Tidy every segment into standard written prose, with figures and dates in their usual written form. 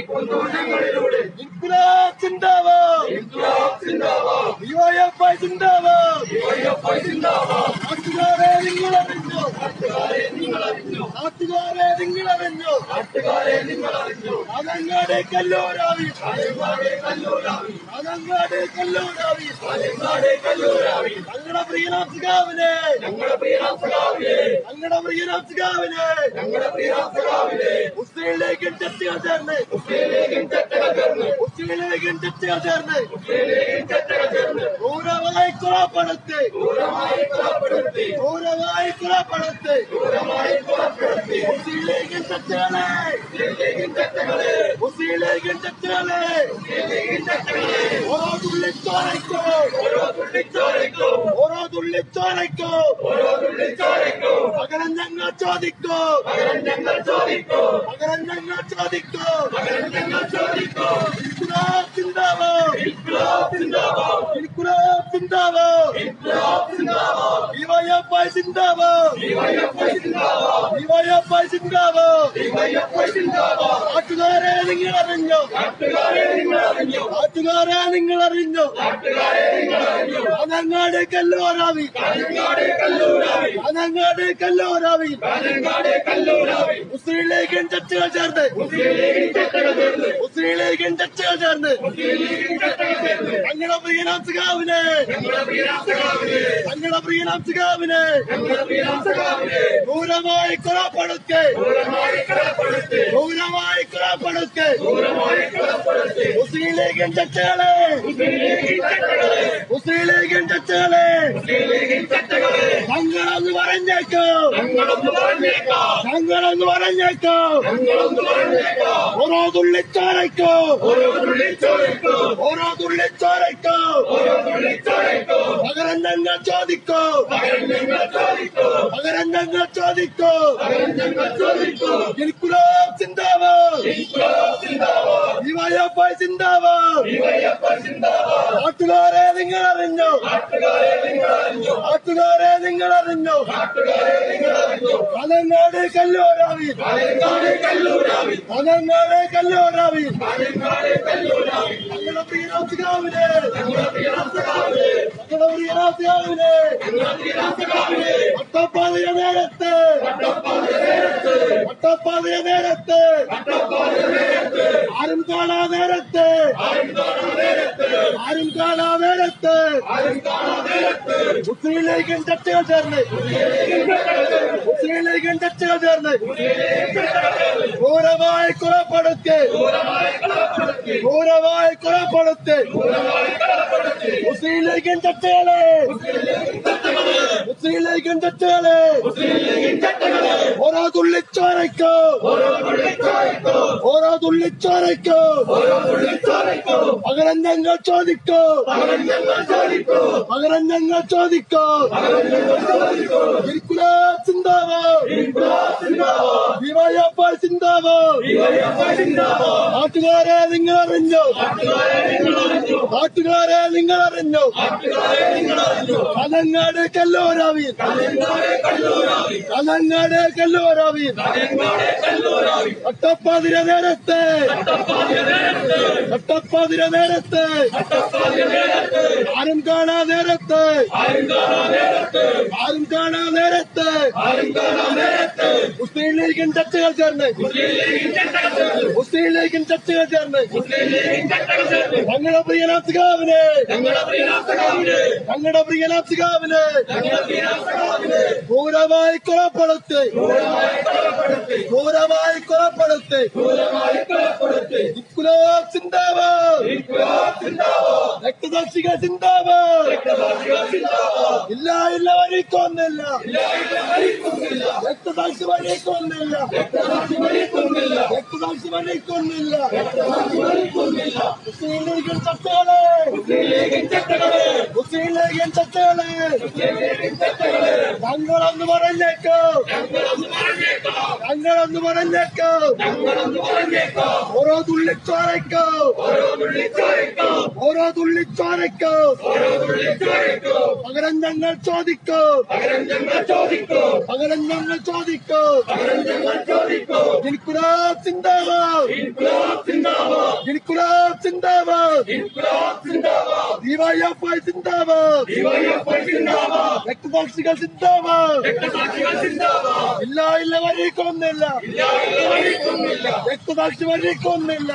ജീവിക്കുന്നോടങ്ങളിലൂടെ ഇൻക്ലാബ് സിന്ദാബാദ്, DYFI സിന്ദാബാദ്. നാട്ടുകാരെ നിങ്ങളറിഞ്ഞു, നാട്ടുകാരെ നിങ്ങളറിഞ്ഞു. അതങ്ങാട് കല്ലൂരാവി, അതങ്ങാട് കല്ലൂരാവി. ഞങ്ങളുടെ പ്രിയനാഥ്കാവിലെ, ഞങ്ങളുടെ പ്രിയനാഥ്കാവിലെ മുസ്ലിം ലീഗിൻ തെറ്റുകൾ ചേർന്ന്, മുസ്ലിം തെറ്റുകൾ ചേർന്ന് ക്രൂരമായി കൊലപ്പെടുത്തി, ക്രൂരമായി കൊലപ്പെടുത്തി മുസ്ലിം ലീഗിൻ തെറ്റുകളെ, മുസ്ലിം ലീഗിൻ തെറ്റുകളെ ഓരോ തുള്ളിച്ചോരയ്ക്കോ, ഓരോ തുള്ളിച്ചോ ഓരോ തുള്ളി ചോരയ്ക്കോ പകരം ഞങ്ങൾ ചോദിക്കോ പകരം ഞങ്ങൾ ചോദിക്കോ ഇൻക്ലാബ് സിന്ദാബാദ് ഇൻക്ലാബ് സിന്ദാബാദ് ഡിവൈഎഫ്ഐ സിന്ദാബാദ് ഡിവൈഎഫ്ഐ സിന്ദാബാദ് നാട്ടുകാരെ നിങ്ങൾ അറിഞ്ഞോ നാട്ടുകാരെ നിങ്ങൾ അറിഞ്ഞോ അനങ്ങാട് കല്ലോരാവി അനങ്ങാട് കല്ലോരാവി മുസ്ലിം ലീഗിൻ ചർച്ചകൾ ചേർന്ന് മുസ്ലിം ലീഗിൻ ചർച്ചകൾ ചേർന്ന് ഞങ്ങളുടെ പ്രിയനാംസകാവിനെ ഞങ്ങളുടെ പ്രിയനാംസകാവിനെ ക്രൂരമായി കൊലപ്പെടുത്തി ക്രൂരമായി കൊലപ്പെടുത്തി മുസ്ലിം ലീഗിൻ ചർച്ചകളെ മുസ്ലിം ലീഗിൻ ചർച്ചകളെ ഞങ്ങളൊന്ന് പറഞ്ഞേക്കോ ഞങ്ങളൊന്ന് പറഞ്ഞേക്കോ ഓരോ തുള്ളിച്ചോരയ്ക്കോ ഓരോ തുള്ളിച്ചോരയ്ക്കോ പകരം ഞങ്ങൾ ചോദിക്കോ പകരം ഞങ്ങൾ ചോദിക്കോ ഇൻക്ലാബ് സിന്ദാബാദ് ഡിവൈഎഫ്ഐ സിന്ദാബാദ് നാട്ടുകാരെ നിങ്ങൾ അറിഞ്ഞോ നാട്ടുകാരെ നിങ്ങൾ അറിഞ്ഞോ അനങ്ങാട് കല്ലോരാവി അനങ്ങാട് കല്ലോരാവി ഞങ്ങളുടെ പ്രിയനാംസകാവിനെ ഞങ്ങളുടെ പ്രിയനാംസകാവിനെ വട്ടപ്പാതയ നേരത്ത് വട്ടപ്പാതയ നേരത്ത് ആരും കാണാ നേരത്ത് ആരും കാണാ നേരത്ത് മുസ്ലിം ലീഗിൻ ചർച്ചകൾ ചേർന്ന് മുസ്ലിം ലീഗിൻ ചർച്ചകൾ ചേർന്ന് ക്രൂരമായി കൊലപ്പെടുത്തി ക്രൂരമായി കൊലപ്പെടുത്തി മുസ്ലിം ലീഗിൻ ചർച്ചകളെ മുസ്ലിം ലീഗിൻ ചർച്ചകളെ ഓരോ തുള്ളിച്ചോരയ്ക്കോ ഓരോ തുള്ളിച്ചോരയ്ക്കോ പകരം ഞങ്ങൾ ചോദിക്കോ പകരം ഞങ്ങൾ ചോദിക്കോ ഇൻക്ലാബ് സിന്ദാബാദ് ഡിവൈഎഫ്ഐ സിന്ദാബാദ് നാട്ടുകാരെ നിങ്ങൾ അറിഞ്ഞോ നാട്ടുകാരെ നിങ്ങൾ അറിഞ്ഞോ അനങ്ങാട് കല്ലോരാവി അനങ്ങാട് കല്ലോരാവി വട്ടപ്പാതിര നേരത്തെ വട്ടപ്പാതിര നേരത്തെ ആരും കാണാ നേരത്തെ ആരും കാണാ നേരത്തെ മുസ്ലിം ലീഗിൻ ചർച്ചകൾ ചേർന്ന് മുസ്ലിം ലീഗിൻ ചർച്ചകൾ ചേർന്ന് ഞങ്ങളുടെ പ്രിയനാംസകാവിനെ ഞങ്ങളുടെ പ്രിയനാംസകാവിനെ ക്രൂരമായി കൊലപ്പെടുത്തി ക്രൂരമായി കൊലപ്പെടുത്തി ഇൻക്ലാബ് സിന്ദാബാദ് രക്തസാക്ഷികൾ സിന്ദാബാദ് ഇല്ല ഇല്ല വരിക്കൊന്നില്ല രക്തസാക്ഷി വരിക്കൊന്നില്ല രക്തസാക്ഷി വരിക്കൊന്നില്ല മുസ്ലിം ലീഗിൻ ചർച്ചകളെ മുസ്ലിം ലീഗിൻ ചർച്ചകളെ ഞങ്ങളൊന്ന് പറഞ്ഞേക്കോ ഞങ്ങളൊന്ന് പറഞ്ഞേക്കോ ഓരോ തുള്ളിച്ചോരയ്ക്കോ ഓരോ തുള്ളിച്ചോരയ്ക്കോ പകരം ഞങ്ങൾ ചോദിക്കോ പകരം ഞങ്ങൾ ചോദിക്കോ ഇൻക്ലാബ് സിന്ദാബാദ് ഇൻക്ലാബ് സിന്ദാബാദ് ഡിവൈഎഫ്ഐ സിന്ദാബാദ് രക്തസാക്ഷികൾ സിന്ദാബാദ് ഇല്ല ഇല്ല വരിക്കൊന്നില്ല രക്തസാക്ഷി വരിക്കൊന്നില്ല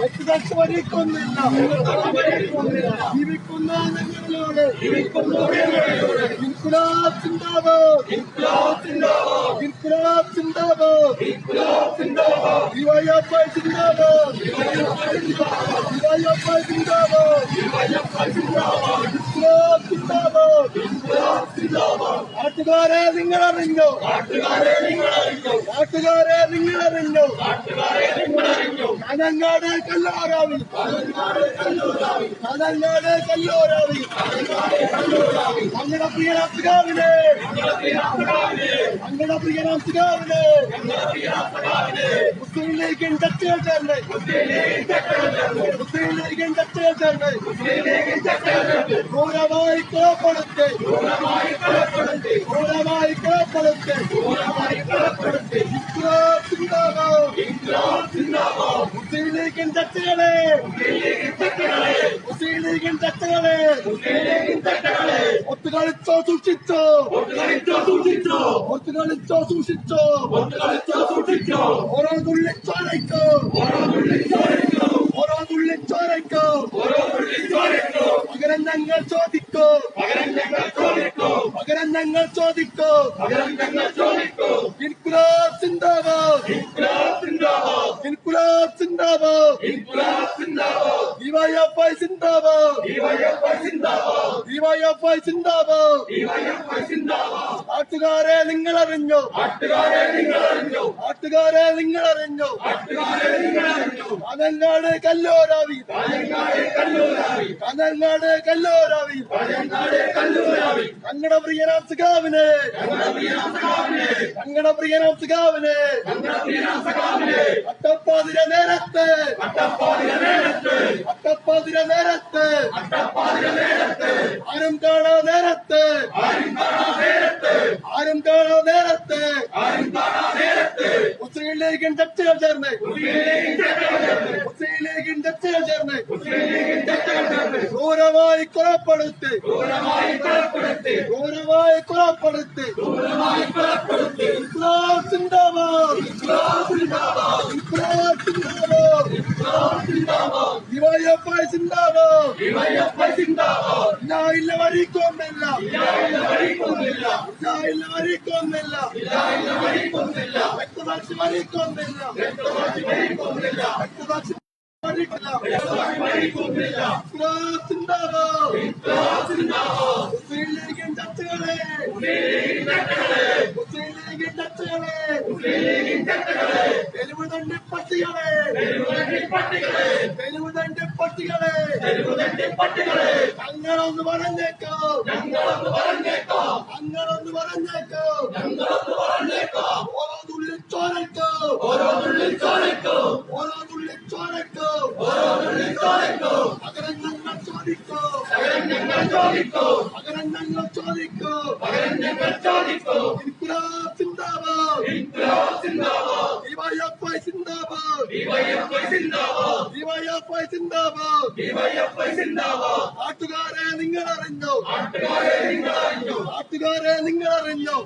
രക്തസാക്ഷി വരിക്കൊന്നില്ല ജീവിക്കുന്ന ഞങ്ങളോട് ഇൻക്ലാബ് സിന്ദാബാദ് ഇൻക്ലാബ് സിന്ദാബാദ് ഡിവൈഎഫ്ഐ സിന്ദാബാദ് ഡിവൈഎഫ്ഐ സിന്ദാബാദ് ഇൻക്ലാബ് സിന്ദാബാദ് നാട്ടുകാരെ നിങ്ങൾ അറിഞ്ഞോ നാട്ടുകാരെ നിങ്ങൾ അറിഞ്ഞോ കാഞ്ഞങ്ങാട് കല്ലോരാവി കാഞ്ഞങ്ങാട് കല്ലോരാവി ഞങ്ങളുടെ പ്രിയനാഥുകാവിനെ ഞങ്ങളുടെ പ്രിയനാഥുകാവിനെ മുസ്ലിം ലീഗിൻ ചർച്ചകൾ ചേർന്ന് മുസ്ലിം ലീഗിൻ ചർച്ചകൾ ചേർന്ന് ക്രൂരമായി കൊലപ്പെടുത്തി ക്രൂരമായി കൊലപ്പെടുത്തി മുസ്ലിം ലീഗിൻ ചർച്ചകളെ മുസ്ലിം ലീഗിൻ ചർച്ചകളെ ഒത്തുകളിച്ചോ സൂക്ഷിച്ചോ ഒത്തുകളിച്ചോ സൂക്ഷിച്ചോ ഓരോ തുള്ളിച്ചോരയ്ക്കോ ഓരോ തുള്ളിച്ചോരയ്ക്കോ പകരം ഞങ്ങൾ ചോദിക്കോ പകരം ഞങ്ങൾ ചോദിക്കോ ഇൻകുലാബ് സിന്ദാബാദ് ഇൻകുലാബ് സിന്ദാബാദ് ഡിവൈഎഫ്ഐ സിന്ദാബാദ് ഡിവൈഎഫ്ഐ സിന്ദാബാദ് നാട്ടുകാരെ നിങ്ങൾ അറിഞ്ഞോ നാട്ടുകാരെ നിങ്ങൾ അറിഞ്ഞോ കാഞ്ഞങ്ങാട് കല്ലോരാവി കാഞ്ഞങ്ങാട് കല്ലോരാവി ഞങ്ങളുടെ പ്രിയനാഥുകാവിനെ ഞങ്ങളുടെ പ്രിയനാഥുകാവിനെ അട്ടപ്പാതിര നേരത്തെ അട്ടപ്പാതിര നേരത്തെ ആരും കാണാ നേരത്തെ ആരും കാണാ നേരത്തെ മുസ്ലിം ലീഗിൻ ചർച്ചകൾ ചേർന്ന് മുസ്ലിം ലീഗിൻ ചർച്ചകൾ ചേർന്ന് ക്രൂരമായി കൊലപ്പെടുത്തി ക്രൂരമായി കൊലപ്പെടുത്തി ഇൻക്ലാബ് സിന്ദാബാദ് ഇൻക്ലാബ് സിന്ദാബാദ് ഡിവൈഎഫ്ഐ സിന്ദാബാദ് ഇല്ല വരിക്കൊന്നില്ല ഇല്ല വരിക്കൊന്നില്ല വ്യക്തസാക്ഷി വരിക്കൊന്നില്ല വ്യക്തസാക്ഷി മുസ്ലിം ലീഗിൻ ചർച്ചകളെ മുസ്ലിം ലീഗിൻ ചർച്ചകളെ തെരുവ് തണ്ടി പട്ടികളെ തെരുവ് തണ്ടി പട്ടികളെ ഞങ്ങളൊന്ന് പറഞ്ഞേക്കോ ഞങ്ങളൊന്ന് പറഞ്ഞേക്കോ ഓരോ തുള്ളി ചോരക്കോ ഓരോ തുള്ളി ചോരക്കോ പകരം ഞങ്ങൾ ചോദിക്കോ പകരം ഞങ്ങൾ ചോദിക്കോ ഇൻക്ലാബ് സിന്ദാബാദ് ഡിവൈഎഫ്ഐ സിന്ദാബാദ് ഡിവൈഎഫ്ഐ സിന്ദാബാദ് നാട്ടുകാരെ നിങ്ങൾ അറിഞ്ഞോ നാട്ടുകാരെ നിങ്ങൾ അറിഞ്ഞോ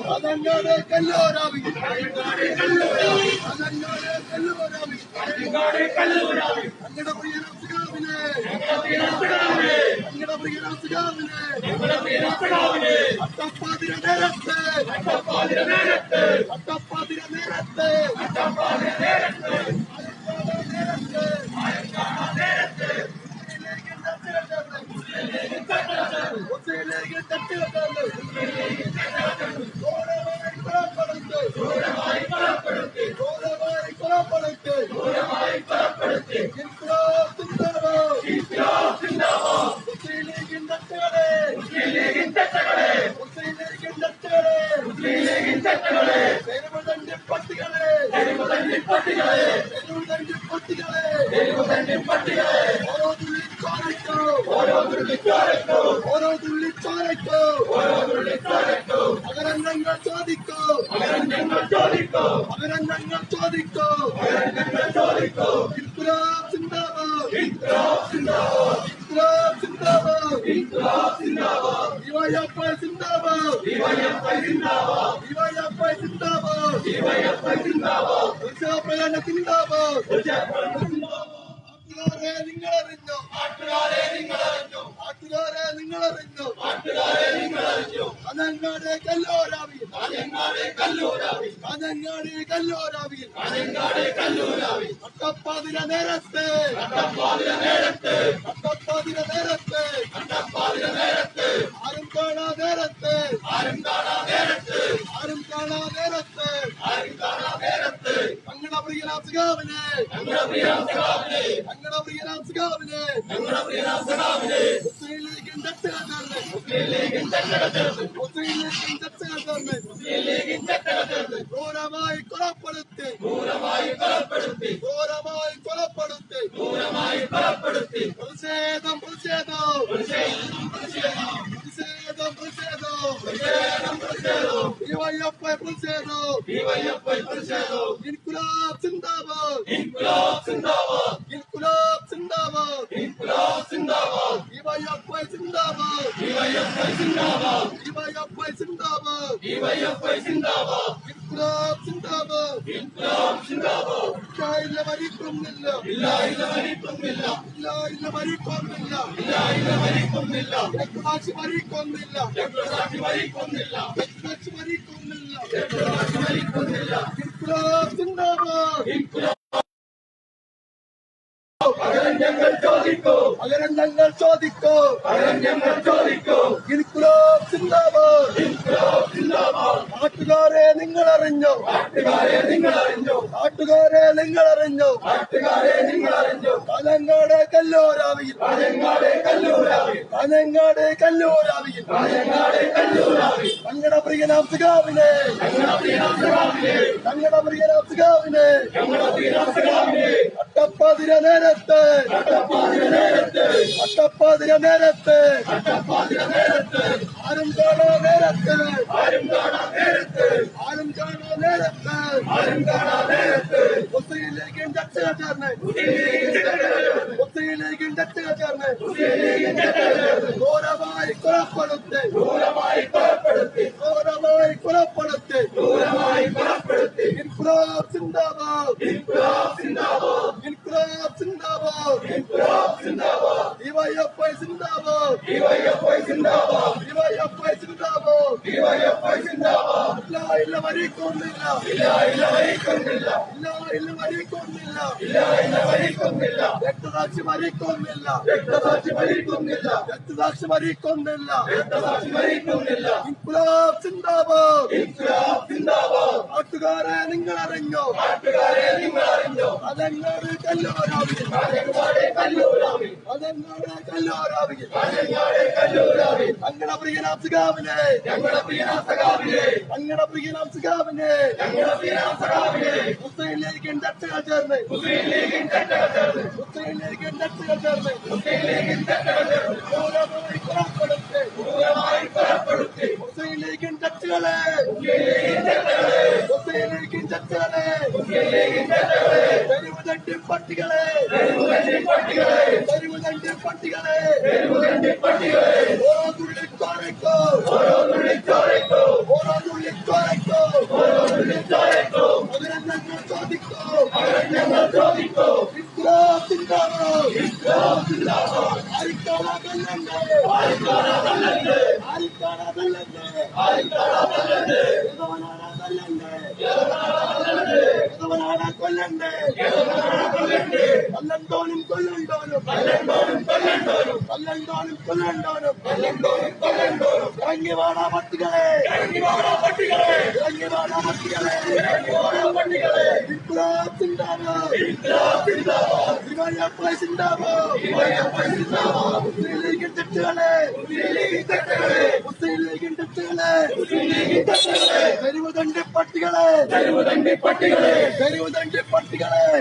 കാഞ്ഞങ്ങാട് കല്ലോരാവി കാഞ്ഞങ്ങാട് കല്ലോരാവി ഞങ്ങളുടെ പ്രിയനാഥുകാവിനെ ഞങ്ങളുടെ പ്രിയനാഥുകാവിനെ അട്ടപ്പാതിര നേരത്തെ അട്ടപ്പാതിര നേരത്തെ മുസ്ലിം ലീഗിൻ ചർച്ചകൾ ചേർന്ന് ക്രൂരമായി കൊലപ്പെടുത്തി ഇൻക്ലാബ് സിന്ദാബാദ് മുസ്ലിം ലീഗിൻ ചർച്ചകളെ തെരുവ് തണ്ടി പട്ടികളെ ഓരോ തുള്ളി ചോരക്കോ പകരം ഞങ്ങൾ ചോദിക്കോ ഇൻക്ലാബ് സിന്ദാബാദ് ഡിവൈഎഫ്ഐ സിന്ദാബാദ് പ്രചാരണ സിന്ദാബാദ് നാട്ടുകാരെ നിങ്ങൾ അറിഞ്ഞോ കാഞ്ഞങ്ങാട് കല്ലോരാവി അട്ടപ്പാതിര നേരത്തെ ആരും കാണാ നേരത്തെ ഞങ്ങളുടെ സഖാവിനെ ഞങ്ങളുടെ പ്രിയനാം സഖാവിനെ മുസ്ലിം ലീഗിന്റെ ചേർന്ന് ക്രൂരമായി കൊലപ്പെടുത്തി പ്രതിഷേധം ഇൻകുലാബ് സിന്ദാബാദ് ഡിവൈഎഫ്ഐ സിന്ദാബാദ് ഇൻകുലാബ് സിന്ദാബാദ് ഇല്ല മരിക്കൊന്നില്ല രക്തസാക്ഷി മരിക്കൊന്നില്ല ഇൻകുലാബ് സിന്ദാബാദ് പകരം ഞങ്ങൾ ചോദിക്കോ ഇൻകുലാബ് സിന്ദാബാദ് നാട്ടുകാരെ നിങ്ങൾ അറിഞ്ഞോ കാഞ്ഞങ്ങാട് കല്ലോരാവിയിൽ ഞങ്ങളുടെ പ്രിയനാം സഖാവിനെ അട്ടപ്പാതിര നേരത്തെ ആരും കാണോ നേരത്തെ മുസ്ലിം ലീഗിന്റെ ചേർന്ന് ഘോരമായി കൊലപ്പെടുത്തി ഇൻകുലാബ് സിന്ദാബാദ് ഡിവൈഎഫ്ഐ സിന്ദാബാദ് ഇല്ല മരിക്കൊന്നില്ല രക്തസാക്ഷി മരിക്കൊന്നില്ല ഇൻകുലാബ് സിന്ദാബാദ് നാട്ടുകാരെ നിങ്ങൾ അറിഞ്ഞോ അതെങ്ങാട് കല്ലോരാവിയിൽ ഞങ്ങളുടെ പ്രിയനാം സഖാവിനെ മുസ്ലിം ലീഗിന്റെ ചേർന്ന് മുസ്ലിം ലീഗിന്റെ തെരുവുതണ്ടി പട്ടികളെ ഓരോ തുള്ളിക്കോരയ്ക്കോ ഞങ്ങൾ ചോദിക്കോ ഇൻകുലാബ് സിന്ദാബാദ് ഇറങ്ങിവാടാ പട്ടികളെ ഇൻകുലാബ് സിന്ദാബാദ് ഡിവൈഎഫ്ഐ സിന്ദാബാദ് മുസ്ലിം ലീഗിന്റെ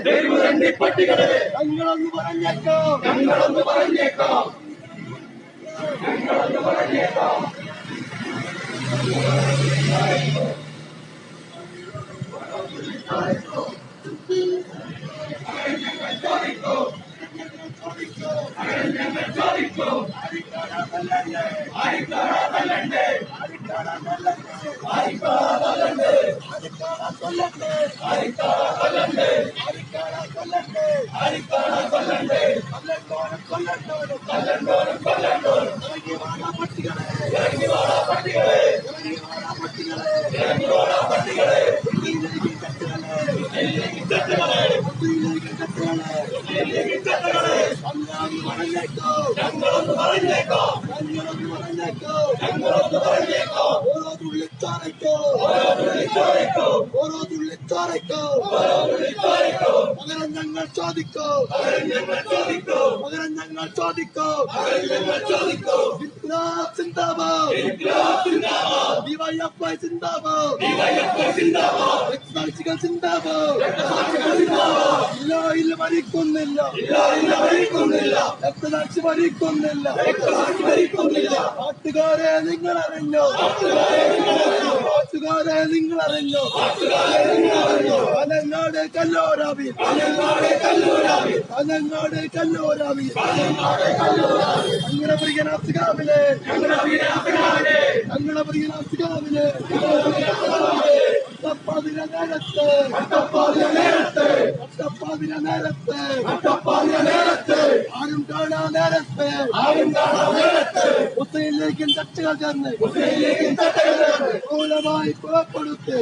തെരുവുതണ്ടി പട്ടികളെ ഞങ്ങളൊന്ന് പറഞ്ഞേക്കാം ഞങ്ങളൊന്ന് പറഞ്ഞേക്കോ തുള്ളിച്ചാരയ്ക്കോ ഓരോ തുള്ളിച്ചാരയ്ക്കോ പകരം ഞങ്ങൾ ചോദിക്കോ പകരം ഞങ്ങൾ ചോദിക്കോ ഇൻക്ലാബ് സിന്ദാബാദ് ഡിവൈഎഫ്ഐ സിന്ദാബാദ് രക്തസാക്ഷികൾ സിന്ദാബാദ് ഇല്ല മരിക്കുന്നില്ല രക്തസാക്ഷി മരിക്കുന്നില്ല നാട്ടുകാരെ നിങ്ങൾ അറിഞ്ഞോ നാട്ടുകാരെ നിങ്ങൾ അറിഞ്ഞോ പനങ്ങാട് കല്ലോരാവി പനങ്ങാട് കല്ലോരാവി ഞങ്ങളുടെ പ്രിയൻ അഫ്ഗാമിലെ ഞങ്ങളുടെ പ്രിയൻ അഫ്ഗാമിലെ അട്ടപ്പാതിര നേരത്തെ ആരും കാണാ നേരത്തെ മുസ്ലിം ലീഗിൻ കക്ഷികൾ ചേർന്ന് ക്രൂരമായി കൊലപ്പെടുത്തി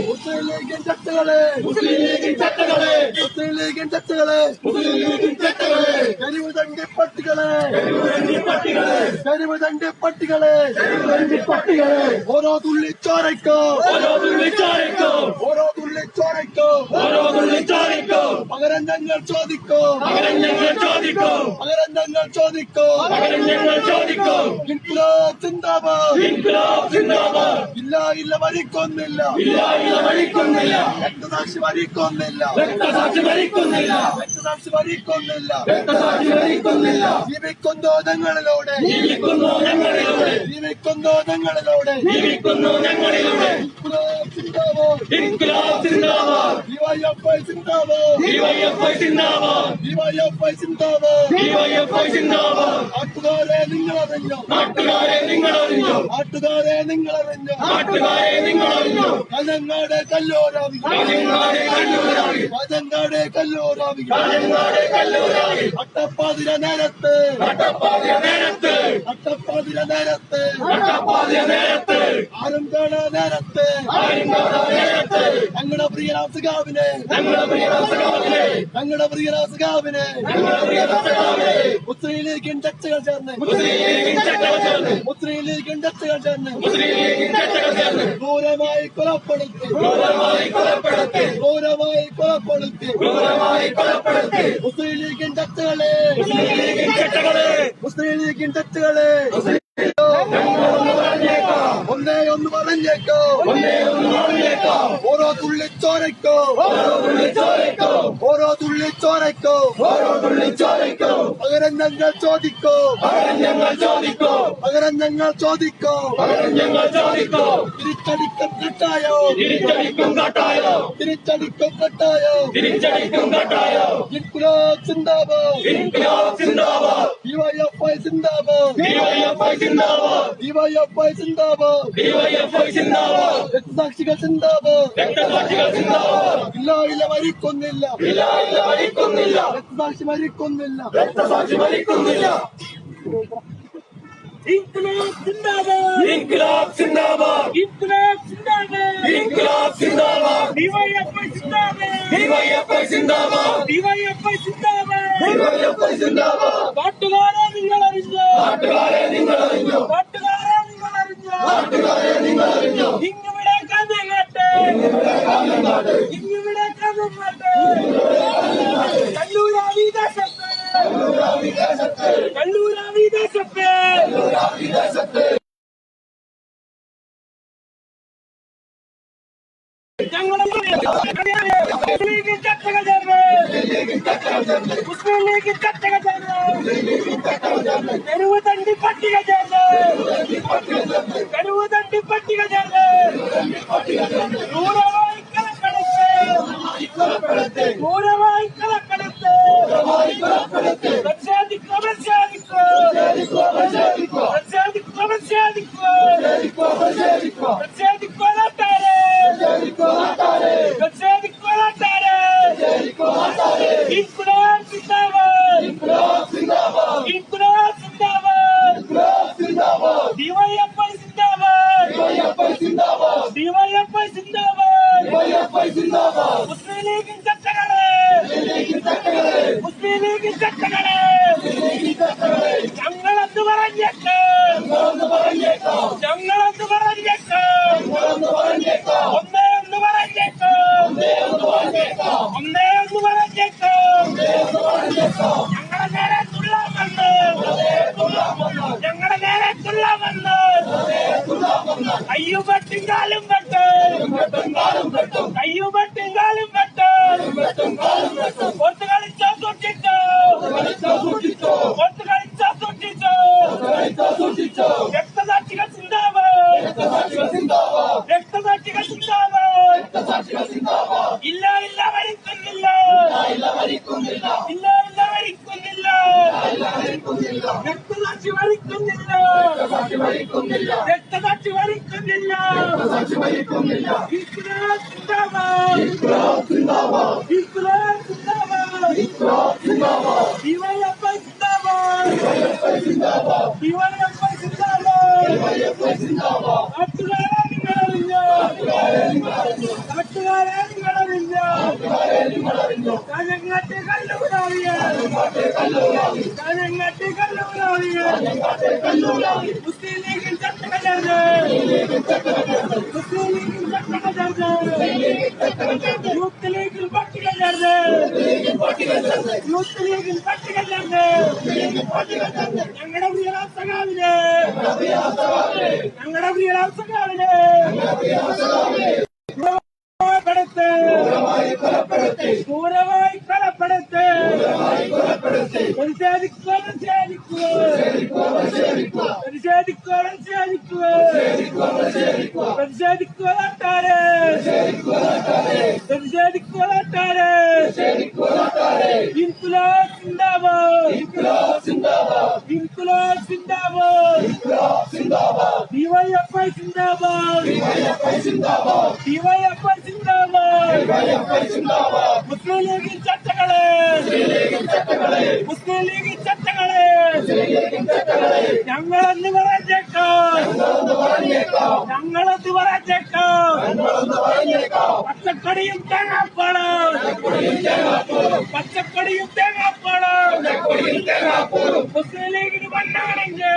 മുസ്ലിം ലീഗിൻ കക്ഷികളെ കരിവ് തണ്ടി പട്ടികളെ ഓരോ തുള്ളി ചോരയ്ക്കോ പകരം ഞങ്ങൾ ചോദിക്കോ ഇൻക്ലാബ് സിന്ദാബാദ് ഇല്ല മരിക്കൊന്നില്ല രക്തസാക്ഷി മരിക്കൊന്നില്ല ജീവിക്കുന്നോ ഞങ്ങളിലൂടെ ഇൻക്ലാബ് സിന്ദാബാദ് ഡിവൈഎഫ്ഐ സിന്ദാബാദ് നാട്ടുകാരെ നിങ്ങളറിഞ്ഞോ പനങ്ങാട് കല്ലോരാവി അട്ടപ്പാതിര നേരത്ത് ആരും കാണാ നേരത്തെ ഞങ്ങളുടെ പ്രിയ അഫ്ഗാമിനെ മുസ്ലിം ലീഗിൻ ചർച്ചകൾ ചേർന്ന് ക്രൂരമായി കൊലപ്പെടുത്തി മുസ്ലിം ലീഗിൻ ചർച്ചകളെ ഒന്ന് പറഞ്ഞേക്കോ ഓരോ തുള്ളിച്ചോരയ്ക്കോ പകരം ഞങ്ങൾ ചോദിക്കോ തിരിച്ചടിക്കും കട്ടായോ ഇൻക്ലാബ് സിന്ദാബാദ് ഡിവൈഎഫ്ഐ സിന്ദാബാദ് രക്തസാക്ഷികൾ സിന്ദാബാദ് ഇല്ല മരിക്കുന്നില്ല രക്തസാക്ഷി മരിക്കുന്നില്ല ഇൻക്ലാബ് സിന്ദാബാദ് ഡിവൈഎഫ്ഐ സിന്ദാബാദ് നാട്ടുകാരെ നിങ്ങൾ അറിഞ്ഞോ ഇങ്ങിവിടെ കഥങ്ങട്ടെ കല്ലൂരാവി ദേശത്തെ ഞങ്ങളുടെ മുസ്ലിം ലീഗിൻ ചർച്ചകൾ ചേർന്ന് തെരുവ് തണ്ടി പട്ടിക ചേർന്ന് ക്രൂരമായി കളക്കടത്ത് മുസ്ലിം ലീഗിൻ ചട്ടകളെ ഞങ്ങളത് ഞങ്ങളുടെ നേരെ തുള്ളാമെന്ന് ഞങ്ങളുടെ നേരെ തുള്ളാമെന്ന് കയ്യും വെട്ടും കാലും വെട്ട് കയ്യും വെട്ടും കാലും വെട്ട് ഒത്തു കളിച്ചോ സൂക്ഷിച്ചോ ഒത്തു കളിച്ചോ സൂക്ഷിച്ചോ രക്തസാക്ഷികൾ സിന്ദാബാദ് രക്തസാക്ഷികൾ സിന്ദാബാദ് ഇല്ല ഇല്ല മരിക്കുന്നില്ല ഇല്ല ഇല്ല മരിക്കുന്നില്ല രക്തസാക്ഷി മരിക്കുന്നില്ല രക്തസാക്ഷി മരിക്കുന്നില്ല ഇൻക്ലാബ് സിന്ദാബാദ് ഇൻക്ലാബ് സിന്ദാബാദ് ഡിവൈഎഫ്ഐ സിന്ദാബാദ് ഡിവൈഎഫ്ഐ സിന്ദാബാദ് നാട്ടുകാരെ നിങ്ങളറിഞ്ഞോ നാട്ടുകാരെ നിങ്ങളറിഞ്ഞോ കാഞ്ഞങ്ങാട്ട് കല്ലൂരാവിയെ കാഞ്ഞങ്ങാട്ട് കല്ലൂരാവിയെ മുസ്ലിം ലീഗിൽ ചട്ടക ചേർന്ന് മുസ്ലിം ലീഗിൽ ചട്ടക ചേർന്ന് യൂത്ത് ലീഗിൽ പട്ടിക ചേർന്ന് യൂത്ത് ലീഗിൽ പട്ടിക ചേർന്ന് ഞങ്ങളുടെ പ്രിയരാം സഖാവിനെ ഞങ്ങളുടെ പ്രിയരാം സഖാവിനെ ക്രൂരമായി കൊലപ്പെടുത്ത് പ്രതിഷേധിക്കുക നാട്ടാരെ ഇൻക്ലാബ് സിന്ദാബാദ് ഇൻക്ലാബ് സിന്ദാബാദ് ഡിവൈഎഫ്ഐ സിന്ദാബാദ് ഡിവൈഎഫ്ഐ സിന്ദാബാദ് മുസ്ലിം ലീഗിൻ ചട്ടകളെ മുസ്ലിം ലീഗിൻ ചട്ടകളെ ഞങ്ങളെന്ന് പറഞ്ഞേക്കാം ഞങ്ങളെന്ന് പറഞ്ഞേക്കാം പച്ചക്കറിയും തേങ്ങാപ്പാടും പച്ചക്കറിയും തേങ്ങാപ്പാടും മുസ്ലിം ലീഗിന് വന്നാണെങ്കിൽ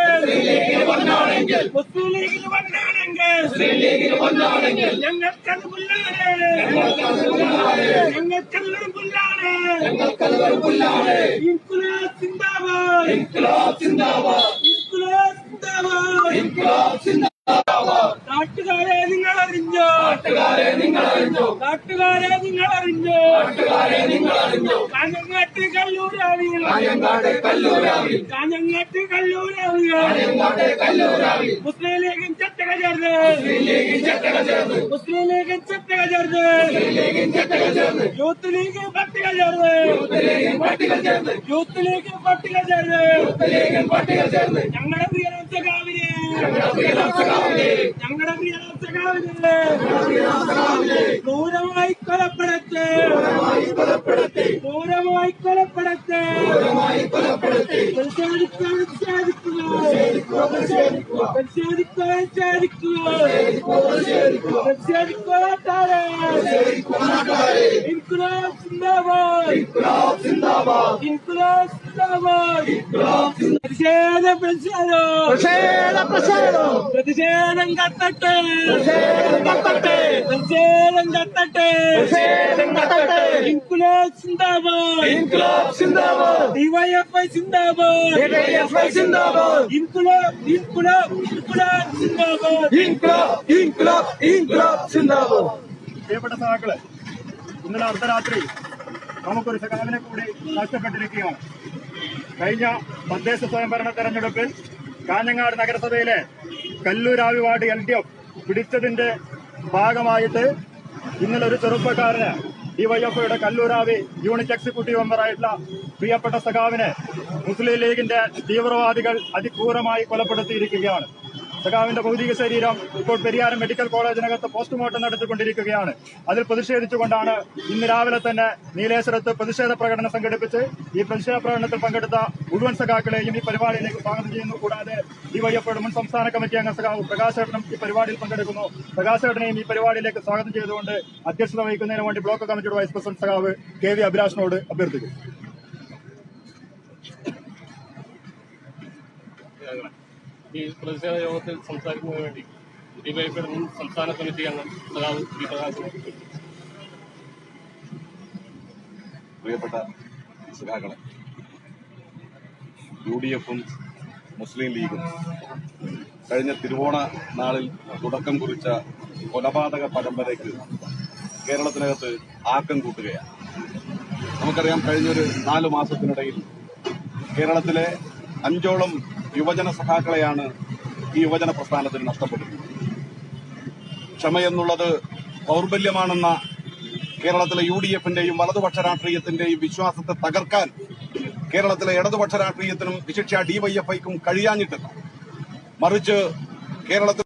ഞങ്ങൾക്കത് പുല്ലാണ് ഇൻക്ലാബ് സിന്ദാബാദ് ഇൻക്ലാബ് സിന്ദാബാദ് നാട്ടുകാരെ നിങ്ങളറിഞ്ഞോ കാഞ്ഞങ്ങാട്ട് കല്ലൂരാവിയിൽ മുസ്ലിം ലീഗിൻ ചട്ടക ചേർന്ന് യൂത്ത് ലീഗ് പട്ടിക ചേർന്ന് ഞങ്ങളുടെ പ്രിയരാം സഖാവിനെ ക്രൂരമായി കൊലപ്പെടുത്ത് ഇൻക്ലാബ് സിന്ദാബാദ് പ്രതിഷേധം കത്തട്ടെ ഇൻക്ലാബ് സിന്ദാബാദ് ഡിവൈഎഫ്ഐ സിന്ദാബാദ് ഇൻക്ലാബ് സിന്ദാബാദ്. പ്രിയപ്പെട്ട സഹാക്കളെ, ഇന്നലെ അർദ്ധരാത്രി നമുക്കൊരു സഖാവിനെ കൂടി നഷ്ടപ്പെട്ടിരിക്കുകയാണ്. കഴിഞ്ഞ തദ്ദേശ സ്വയംഭരണ തെരഞ്ഞെടുപ്പിൽ കാഞ്ഞങ്ങാട് നഗരസഭയിലെ കല്ലൂരാവി വാർഡ് LDF പിടിച്ചതിന്റെ ഭാഗമായിട്ട് ഇന്നലെ ഒരു ചെറുപ്പക്കാരന് ഡിവൈഎഫ്ഐയുടെ കല്ലൂരാവി യൂണിറ്റ് എക്സിക്യൂട്ടീവ് മെമ്പറായിട്ടുള്ള പ്രിയപ്പെട്ട സഖാവിനെ മുസ്ലിം ലീഗിന്റെ തീവ്രവാദികൾ അതിക്രൂരമായി കൊലപ്പെടുത്തിയിരിക്കുകയാണ്. സഖാവിന്റെ ഭൗതിക ശരീരം ഇപ്പോൾ പെരിയാരം മെഡിക്കൽ കോളേജിനകത്ത് പോസ്റ്റ്മോർട്ടം നടത്തിക്കൊണ്ടിരിക്കുകയാണ്. അതിൽ പ്രതിഷേധിച്ചുകൊണ്ടാണ് ഇന്ന് രാവിലെ തന്നെ നീലേശ്വരത്ത് പ്രതിഷേധ പ്രകടനം സംഘടിപ്പിച്ച് ഈ പ്രതിഷേധ പ്രകടനത്തിൽ പങ്കെടുത്ത മുഴുവൻ സഖാക്കളെയും ഈ പരിപാടിയിലേക്ക് സ്വാഗതം ചെയ്യുന്നു. കൂടാതെ ഡിവൈഎഫ്ഐയുടെ മുൻ സംസ്ഥാന കമ്മിറ്റി അംഗ സഖാവ് പ്രകാശേട്ടനും ഈ പരിപാടിയിൽ പങ്കെടുക്കുന്നു. പ്രകാശേട്ടനെയും ഈ പരിപാടിയിലേക്ക് സ്വാഗതം ചെയ്തുകൊണ്ട് അധ്യക്ഷത വഹിക്കുന്നതിന് വേണ്ടി ബ്ലോക്ക് കമ്മിറ്റിയുടെ വൈസ് പ്രസിഡന്റ് സഖാവ് KV അഭിലാഷിനോട് അഭ്യർത്ഥിക്കുന്നു. ഈ പ്രതിഷേധ യോഗത്തിൽ സംസാരിക്കുന്നതിന് വേണ്ടി ഡിവൈഎഫ്ഐയുടെ മുൻ സംസ്ഥാന കമ്മിറ്റി അംഗം സഖാവ് പി. പ്രകാശൻ. പ്രിയപ്പെട്ട സഖാക്കളെ, UDF-ഉം മുസ്ലിം ലീഗും കഴിഞ്ഞ തിരുവോണ നാളിൽ തുടക്കം കുറിച്ച കൊലപാതക പരമ്പരയ്ക്ക് കേരളത്തിനകത്ത് ആക്കം കൂട്ടുകയാണ്. നമുക്കറിയാം, കഴിഞ്ഞൊരു 4 മാസത്തിനിടയിൽ കേരളത്തിലെ 5ഓളം യുവജന സഖാക്കളെയാണ് ഈ യുവജന പ്രസ്ഥാനത്തിന് നഷ്ടപ്പെട്ടിട്ടുള്ളത്. ക്ഷമയെന്നുള്ളത് ദൗർബല്യമാണെന്ന കേരളത്തിലെ UDF-ന്റെയും വലതുപക്ഷ രാഷ്ട്രീയത്തിന്റെയും വിശ്വാസത്തെ തകർക്കാൻ കേരളത്തിലെ ഇടതുപക്ഷ രാഷ്ട്രീയത്തിനും വിശിഷ്യ DYFI-ക്കും കഴിയാഞ്ഞിട്ടില്ല. മറിച്ച് കേരളത്തിൽ